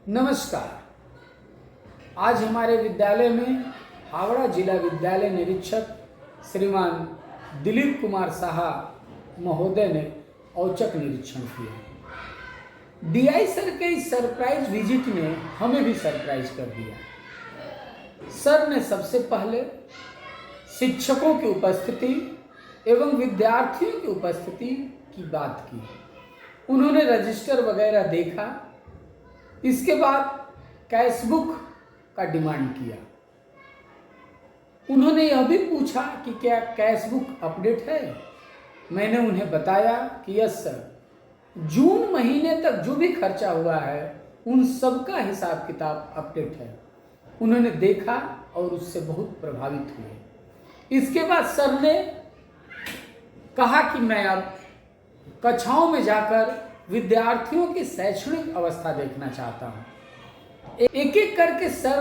नमस्कार। आज हमारे विद्यालय में हावड़ा जिला विद्यालय निरीक्षक श्रीमान दिलीप कुमार साहा महोदय ने औचक निरीक्षण किया। डीआई सर के इस सरप्राइज विजिट ने हमें भी सरप्राइज कर दिया। सर ने सबसे पहले शिक्षकों की उपस्थिति एवं विद्यार्थियों की उपस्थिति की बात की। उन्होंने रजिस्टर वगैरह देखा। इसके बाद कैशबुक का डिमांड किया। उन्होंने यह भी पूछा कि क्या कैशबुक अपडेट है। मैंने उन्हें बताया कि यस सर, जून महीने तक जो भी खर्चा हुआ है उन सब का हिसाब किताब अपडेट है। उन्होंने देखा और उससे बहुत प्रभावित हुए। इसके बाद सर ने कहा कि मैं अब कक्षाओं में जाकर विद्यार्थियों की शैक्षणिक अवस्था देखना चाहता हूँ। एक एक करके सर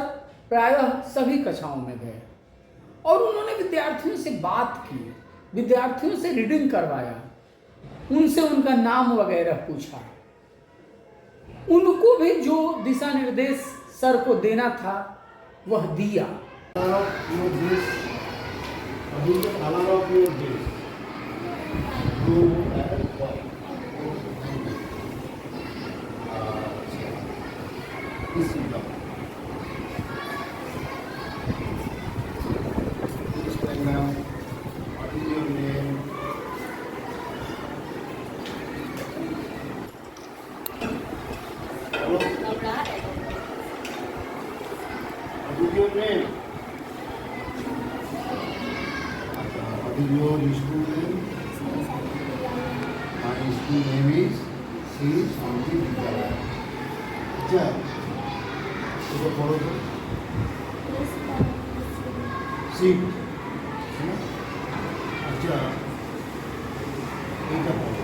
प्रायः सभी कक्षाओं में गए और उन्होंने विद्यार्थियों से बात की, विद्यार्थियों से रीडिंग करवाया, उनसे उनका नाम वगैरह पूछा। उनको भी जो दिशा निर्देश सर को देना था वह दिया। Your school name? My school name is C. Shanti Vidyalaya. अच्छा, इसको पढ़ो तो C. अच्छा, एक पढ़ो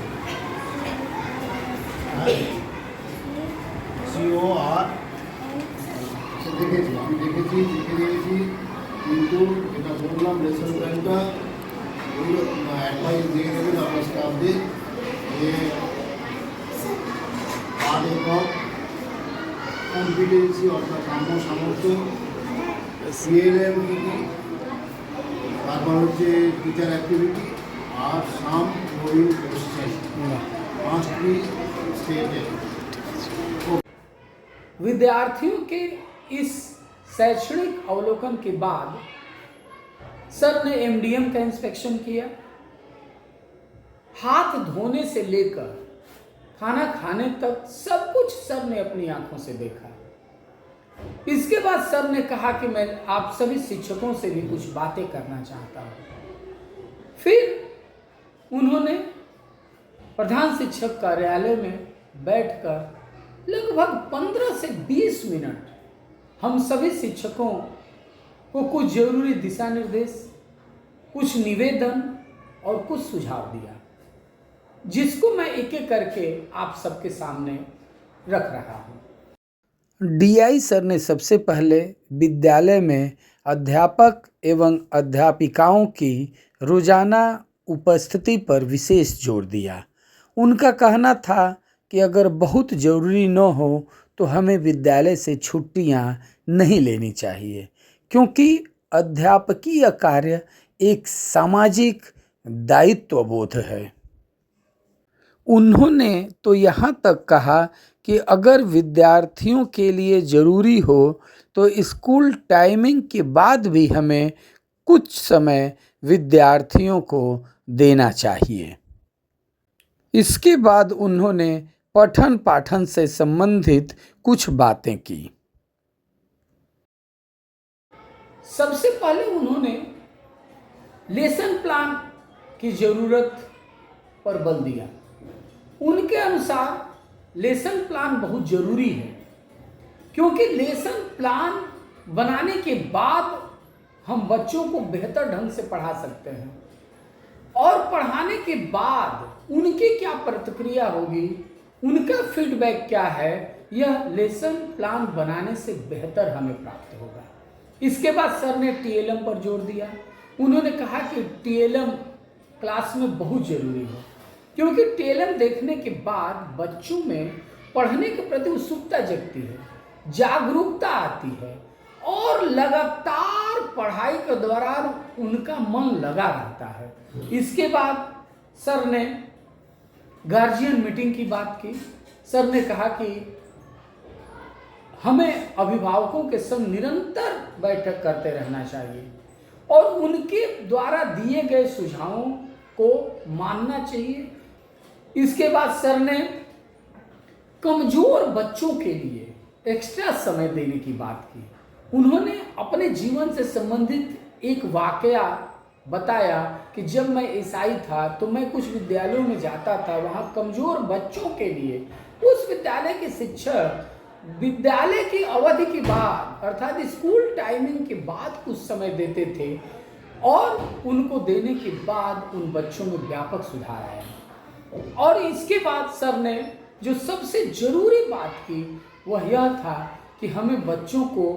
COR দেখেছি আমি দেখেছি লিখে দিয়েছি কিন্তু এটা বললাম লেসন প্ল্যানটা অ্যাডভাইস দিয়ে দেবেন আপনার স্টাফদের যে পাঠ একক কম্পিটেন্সি অর্থাৎ সাম্য সামর্থ্য সিএলএম কী কী, তারপর হচ্ছে টিচার অ্যাক্টিভিটি আর some boring question must be stated. विद्यार्थियों के इस शैक्षणिक अवलोकन के बाद सर ने एमडीएम का इंस्पेक्शन किया। हाथ धोने से लेकर खाना खाने तक सब कुछ सर ने अपनी आंखों से देखा। इसके बाद सर ने कहा कि मैं आप सभी शिक्षकों से भी कुछ बातें करना चाहता हूं। फिर उन्होंने प्रधान शिक्षक कार्यालय में बैठकर लगभग 15 से 20 मिनट हम सभी शिक्षकों को कुछ जरूरी दिशा निर्देश, कुछ निवेदन और कुछ सुझाव दिया, जिसको मैं एक एक करके आप सबके सामने रख रहा हूँ। डीआई सर ने सबसे पहले विद्यालय में अध्यापक एवं अध्यापिकाओं की रोजाना उपस्थिति पर विशेष जोर दिया। उनका कहना था कि अगर बहुत ज़रूरी न हो तो हमें विद्यालय से छुट्टियां नहीं लेनी चाहिए, क्योंकि अध्यापकीय कार्य एक सामाजिक दायित्वबोध है। उन्होंने तो यहाँ तक कहा कि अगर विद्यार्थियों के लिए ज़रूरी हो तो स्कूल टाइमिंग के बाद भी हमें कुछ समय विद्यार्थियों को देना चाहिए। इसके बाद उन्होंने पठन पाठन से संबंधित कुछ बातें की। सबसे पहले उन्होंने लेसन प्लान की ज़रूरत पर बल दिया। उनके अनुसार लेसन प्लान बहुत ज़रूरी है, क्योंकि लेसन प्लान बनाने के बाद हम बच्चों को बेहतर ढंग से पढ़ा सकते हैं और पढ़ाने के बाद उनकी क्या प्रतिक्रिया होगी, उनका फीडबैक क्या है, यह लेसन प्लान बनाने से बेहतर हमें प्राप्त होगा। इसके बाद सर ने टीएलएम पर जोर दिया। उन्होंने कहा कि टीएलएम क्लास में बहुत ज़रूरी है, क्योंकि टीएलएम देखने के बाद बच्चों में पढ़ने के प्रति उत्सुकता जगती है जागरूकता आती है और लगातार पढ़ाई के दौरान उनका मन लगा रहता है। इसके बाद सर ने गार्जियन मीटिंग की बात की। सर ने कहा कि हमें अभिभावकों के संग निरंतर बैठक करते रहना चाहिए और उनके द्वारा दिए गए सुझावों को मानना चाहिए। इसके बाद सर ने कमजोर बच्चों के लिए एक्स्ट्रा समय देने की बात की। उन्होंने अपने जीवन से संबंधित एक वाकया बताया कि जब मैं ईसाई था तो मैं कुछ विद्यालयों में जाता था, वहाँ कमजोर बच्चों के लिए उस विद्यालय के शिक्षक विद्यालय की अवधि के बाद अर्थात स्कूल टाइमिंग के बाद कुछ समय देते थे और उनको देने के बाद उन बच्चों में व्यापक सुधार आया। और इसके बाद सर ने जो सबसे जरूरी बात की वह यह था कि हमें बच्चों को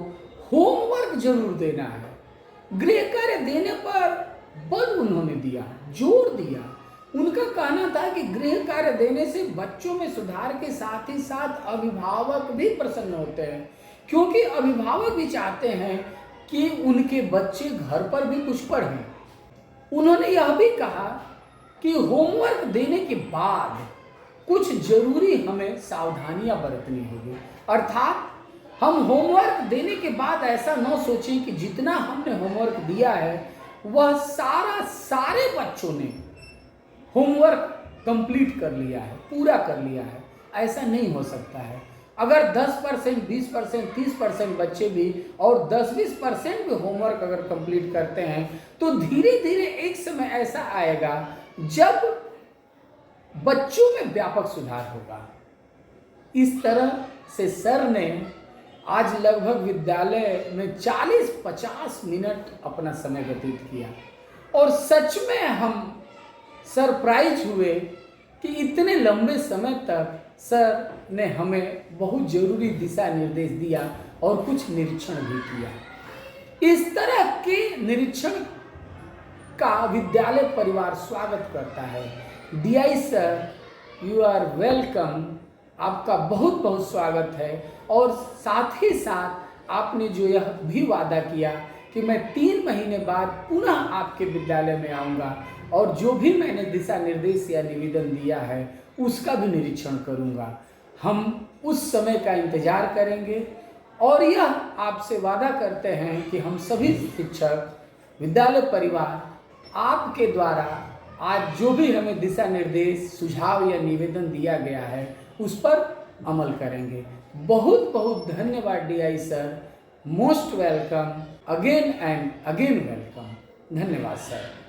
होमवर्क जरूर देना है। गृह कार्य देने पर बल उन्होंने दिया, जोर दिया। उनका कहना था कि गृह कार्य देने से बच्चों में सुधार के साथ ही साथ अभिभावक भी प्रसन्न होते हैं, क्योंकि अभिभावक भी चाहते हैं कि उनके बच्चे घर पर भी कुछ पढ़ें। उन्होंने यह भी कहा कि होमवर्क देने के बाद कुछ जरूरी हमें सावधानियां बरतनी होगी, अर्थात हम होमवर्क देने के बाद ऐसा न सोचें कि जितना हमने होमवर्क दिया है वह सारे बच्चों ने होमवर्क कंप्लीट कर लिया है, पूरा कर लिया है। ऐसा नहीं हो सकता है। अगर 10%, 20%, 30% बच्चे भी और 10-20% भी होमवर्क अगर कंप्लीट करते हैं तो धीरे धीरे एक समय ऐसा आएगा जब बच्चों में व्यापक सुधार होगा। इस तरह से सर ने आज लगभग विद्यालय में 40-50 मिनट अपना समय व्यतीत किया और सच में हम सरप्राइज हुए कि इतने लंबे समय तक सर ने हमें बहुत जरूरी दिशा निर्देश दिया और कुछ निरीक्षण भी किया। इस तरह के निरीक्षण का विद्यालय परिवार स्वागत करता है। DI sir, you are welcome. आपका बहुत बहुत स्वागत है। और साथ ही साथ आपने जो यह भी वादा किया कि मैं 3 महीने बाद पुनः आपके विद्यालय में आऊँगा और जो भी मैंने दिशा निर्देश या निवेदन दिया है उसका भी निरीक्षण करूँगा। हम उस समय का इंतजार करेंगे और यह आपसे वादा करते हैं कि हम सभी शिक्षक, विद्यालय परिवार आपके द्वारा आज जो भी हमें दिशा निर्देश, सुझाव या निवेदन दिया गया है उस पर अमल करेंगे। बहुत बहुत धन्यवाद DI sir. Most welcome, again and again welcome. धन्यवाद सर।